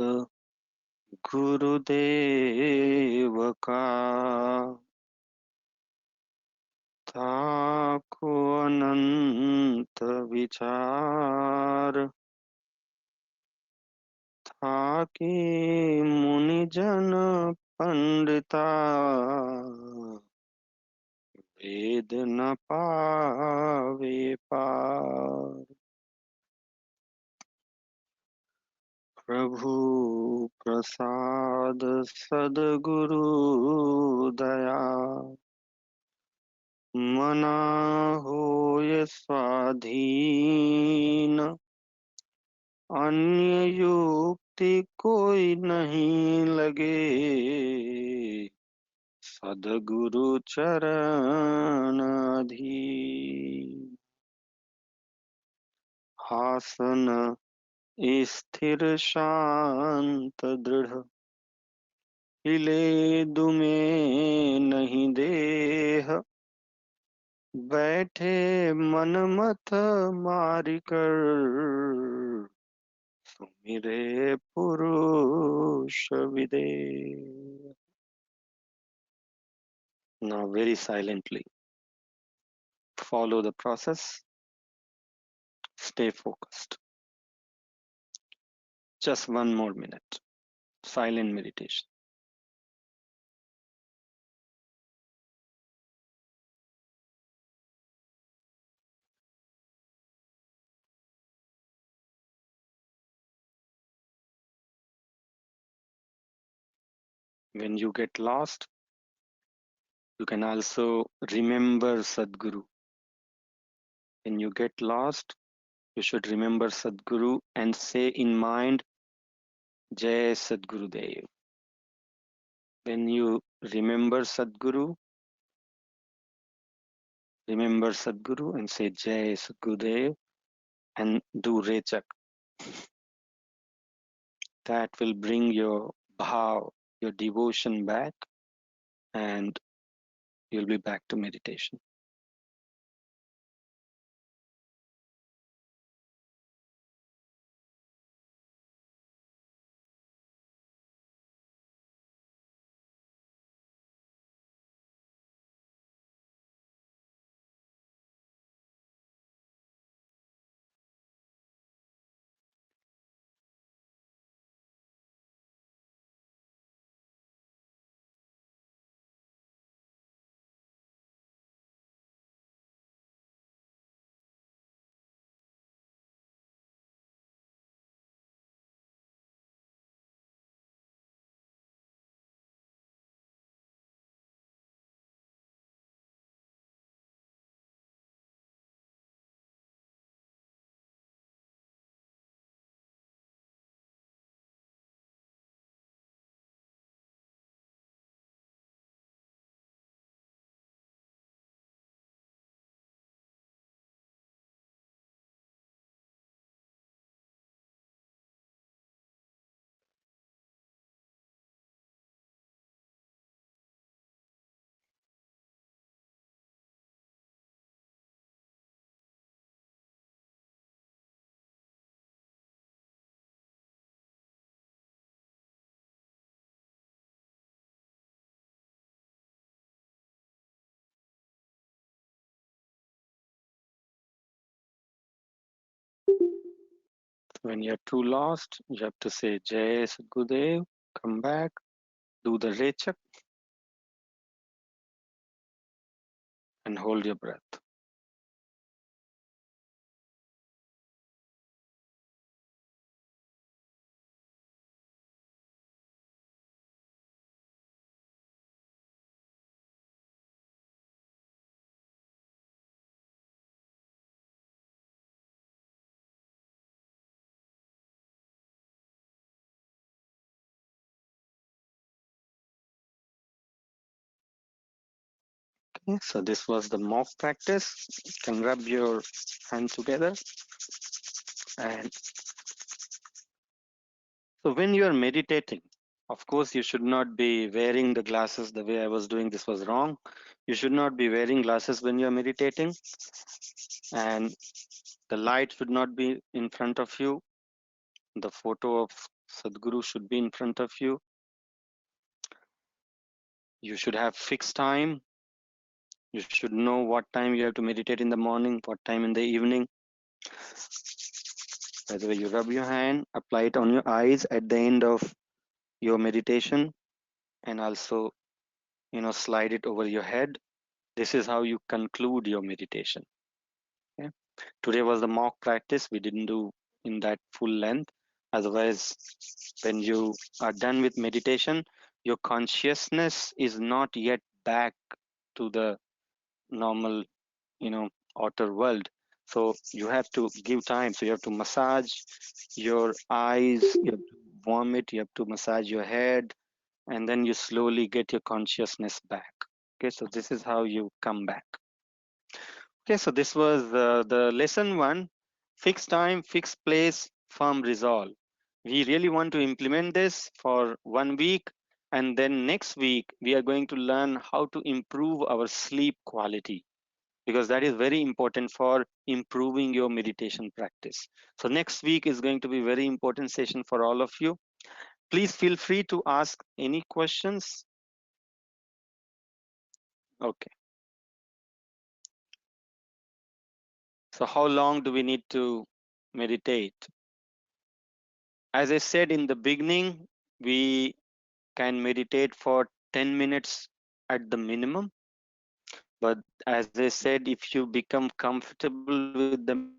[SPEAKER 2] गुरुदेव का था देखो अनंत विचार था कि मुनि जन पंडिता वेद न पावे पार। प्रभु प्रसाद सद्गुरु दया मना होय स्वाधीन। अन्य युक्ति कोई नहीं लगे सद्गुरु चरण अधीन। आसन स्थिर शांत दृढ़ हिले दुमे नहीं देह। बैठे मन मत मारी कर सुमिरे पुरुष विदेह। Now very silently follow the process. Stay focused. Just 1 more minute. Silent meditation. When you get lost, you can also remember Sadguru. When you get lost, you should remember Sadguru and say in mind, Jai Sadguru Dev. When you remember Sadguru and say Jai Sadguru Dev and do Rechak. That will bring your bhav, your devotion back, and you'll be back to meditation. When you're too lost, you have to say Jai Sadgurudev, come back, do the Rechak, and hold your breath. Okay, so this was the mock practice. You can rub your hand together. And so when you are meditating, of course, you should not be wearing the glasses the way I was doing. This was wrong. You should not be wearing glasses when you're meditating. And the light should not be in front of you. The photo of Sadhguru should be in front of you. You should have fixed time. You should know what time you have to meditate in the morning, what time in the evening. By the way, you rub your hand, apply it on your eyes at the end of your meditation, and also, slide it over your head. This is how you conclude your meditation. Okay? Today was the mock practice. We didn't do in that full length. Otherwise, when you are done with meditation, your consciousness is not yet back to the normal, outer world. So you have to give time. So you have to massage your eyes, you have to warm it, you have to massage your head, and then you slowly get your consciousness back. Okay, so this is how you come back. Okay, so this was the lesson 1, fixed time, fixed place, firm resolve. We really want to implement this for 1 week, and then next week we are going to learn how to improve our sleep quality, because that is very important for improving your meditation practice. So next week is going to be very important session for all of you. Please feel free to ask any questions. Okay. So how long do we need to meditate? As I said in the beginning, we can meditate for 10 minutes at the minimum. But as I said, if you become comfortable with the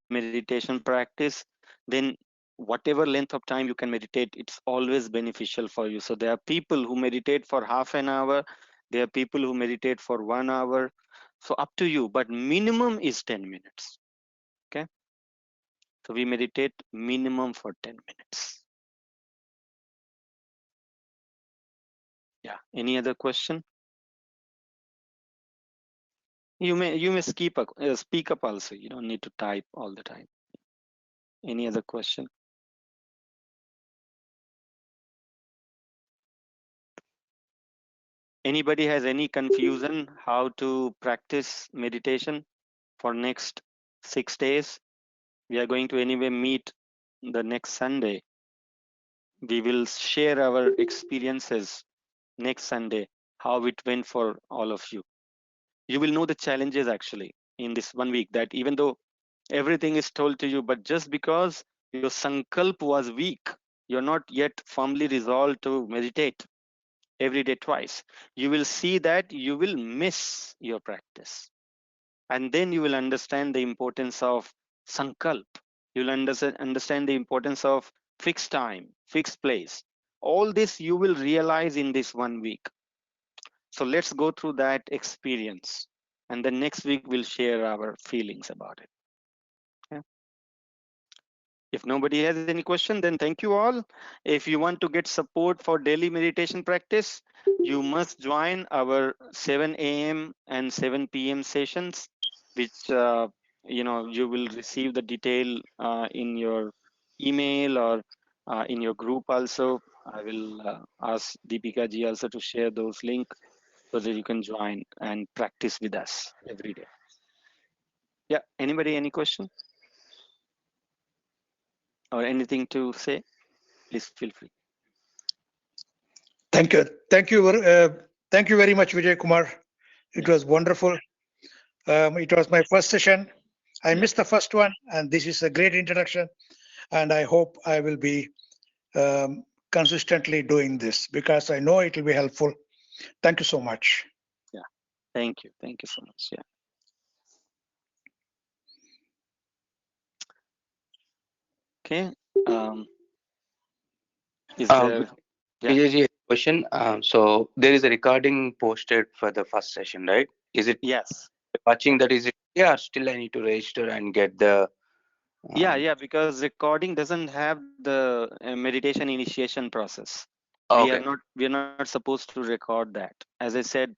[SPEAKER 2] meditation practice, then whatever length of time you can meditate, it's always beneficial for you. So there are people who meditate for half an hour. There are people who meditate for 1 hour. So up to you, but minimum is 10 minutes. Okay. So we meditate minimum for 10 minutes. Yeah. Any other question? You may speak up also. You don't need to type all the time. Any other question? Anybody has any confusion how to practice meditation for next 6 days? We are going to anyway meet the next Sunday. We will share our experiences next Sunday, how it went for all of you. You will know the challenges actually in this 1 week, that even though everything is told to you, but just because your sankalp was weak, you're not yet firmly resolved to meditate every day twice, you will see that you will miss your practice. And then you will understand the importance of sankalp. You'll understand the importance of fixed time, fixed place. All this you will realize in this 1 week. So let's go through that experience. And then next week we'll share our feelings about it. Okay. If nobody has any question, then thank you all. If you want to get support for daily meditation practice, you must join our 7 a.m. and 7 p.m. sessions, which you will receive the detail in your email or in your group also. I will ask Deepika ji also to share those links so that you can join and practice with us every day. Yeah, anybody, any question? Or anything to say? Please feel free.
[SPEAKER 6] Thank you. Thank you very much, Vijay Kumar. It was wonderful. It was my first session. I missed the first one, and this is a great introduction. And I hope I will be consistently doing this because I know it will be helpful. Thank you so much.
[SPEAKER 2] Yeah, thank you. Thank you so much. Yeah. Okay. Is there? Yeah.
[SPEAKER 4] Vijay, question. So there is a recording posted for the first session, right? Is it
[SPEAKER 2] Yes.
[SPEAKER 4] watching that? Is it? Yeah. Still, I need to register and get the.
[SPEAKER 2] Yeah, because recording doesn't have the meditation initiation process.
[SPEAKER 4] Okay.
[SPEAKER 2] We are not supposed to record that. As I said,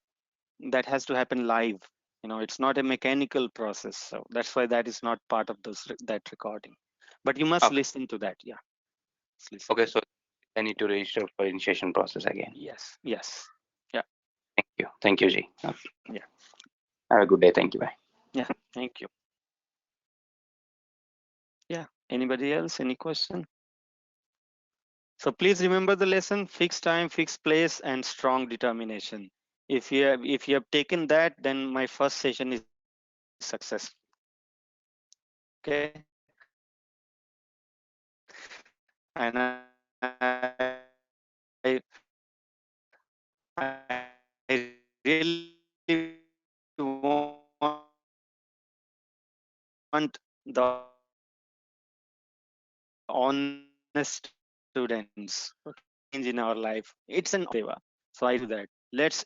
[SPEAKER 2] that has to happen live. It's not a mechanical process, so that's why that is not part of that recording. But you must listen to that. Yeah. Listen.
[SPEAKER 4] Okay, so I need to register for initiation process again.
[SPEAKER 2] Yes. Yes. Yeah.
[SPEAKER 4] Thank you. Thank you, Ji.
[SPEAKER 2] Yeah.
[SPEAKER 4] Have a good day. Thank you. Bye.
[SPEAKER 2] Yeah. Thank you. Yeah. Anybody else? Any question? So please remember the lesson: fixed time, fixed place, and strong determination. If you have taken that, then my first session is success. Okay. And I really want the honest students to change in our life. It's an seva. So I do that. Let's